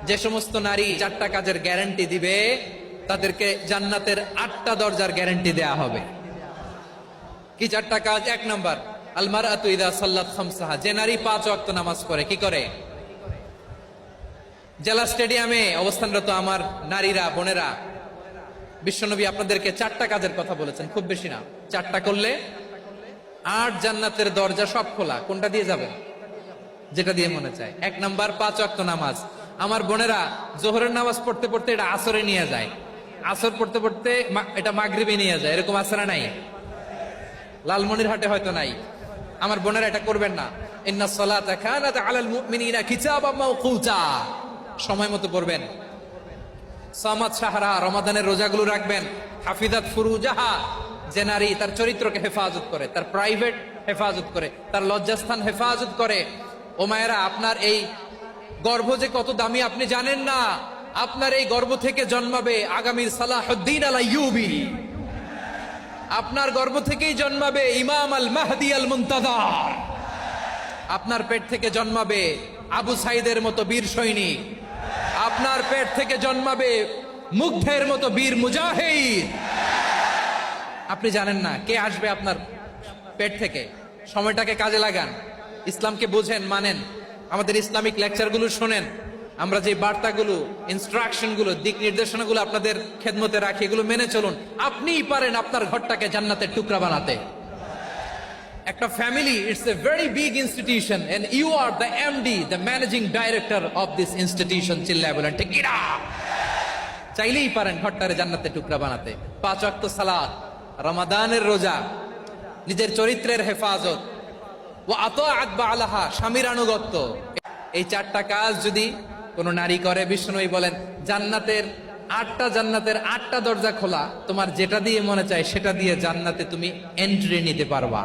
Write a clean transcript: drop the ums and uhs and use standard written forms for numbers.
যে সমস্ত নারী 4টা কাজের গ্যারান্টি দিবে তাদেরকে জান্নাতের 8টা দরজার গ্যারান্টি দেয়া হবে। কি 4টা কাজ? 1 নাম্বার, আল মারআতু ইযা সাল্লাত খামসাহা, যে নারী 5 ওয়াক্ত নামাজ পড়ে। কি করে? জেলা স্টেডিয়ামে অবস্থানরত আমার নারীরা, বোনেরা, বিশ্বনবী আপনাদেরকে 4টা কাজের কথা বলেছেন, খুব বেশি না। 4টা করলে 8 জান্নাতের দরজা সব খোলা। কোনটা দিয়ে যাবেন? যেটা দিয়ে মনে চায়। 1 নাম্বার 5 ওয়াক্ত নামাজ। আমার বোনেরা জোহরের নামাজ পড়তে পড়তে এটা আসরে নিয়ে যায়, আসর পড়তে পড়তে এটা মাগরিবে নিয়ে যায়। এরকম আছে না নাই? লালমনিরহাটে হয়তো নাই। আমার বোনেরা এটা করবেন না। ইন্নাস সালাতা কানাত আলাল মুমিনিনা কিতাবাম মাওকুতা, সময় মতো পড়বেন। সামাত শাহরা, রমাদানের রোজাগুলো রাখবেন। হাফিজাত ফুরুজাহা, যে নারী তার চরিত্রকে হেফাজত করে, তার প্রাইভেট হেফাজত করে, তার লজ্জাস্থান হেফাজত করে। ও মায়েরা, আপনার এই গর্ভ যে কত দামি আপনি জানেন না। আপনার এই গর্ভ থেকে জন্মাবে আগামীর সালাহুদ্দিন আল আইয়ুবী। আপনার গর্ভ থেকেই জন্মাবে ইমাম আল মাহদি আল মুনতাজার। আপনার পেট থেকে জন্মাবে আবু সাইদের মতো বীর সৈনিক। আপনার পেট থেকে জন্মাবে মুগ্ধের মতো বীর মুজাহিদ। আপনি জানেন না কে আসবে আপনার পেট থেকে। সময়টাকে কাজে লাগান, ইসলামকে বুঝেন, মানেন, আমাদের ইসলামিক লেকচারগুলো শোনেন। আমরা যে বার্তাগুলো, ইনস্ট্রাকশনগুলো, দিক নির্দেশনাগুলো আপনাদের খেদমতে রাখি, এগুলো মেনে চলুন। আপনিই পারেন আপনার ঘরটাকে জান্নাতের টুকরা বানাতে। একটা family, it's a very big institution and you are the MD, the managing director of this institution. চিল্লায় বলেন ঠিক কিনা? চাইলেই পারেন ঘরটারে জান্নাতের টুকরা বানাতে। 5 ওয়াক্ত সালাত, রমাদানের রোজা, নিজের চরিত্রের হেফাজত, ওয়া আতাআত বালাহা, স্বামীর আনুগত্য। এই 4টা কাজ যদি কোন নারী করে, বিশ্বনবী বলেন জান্নাতের 8টা দরজা খোলা। তোমার যেটা দিয়ে মনে চায় সেটা দিয়ে জান্নাতে তুমি এন্ট্রি নিতে পারবা।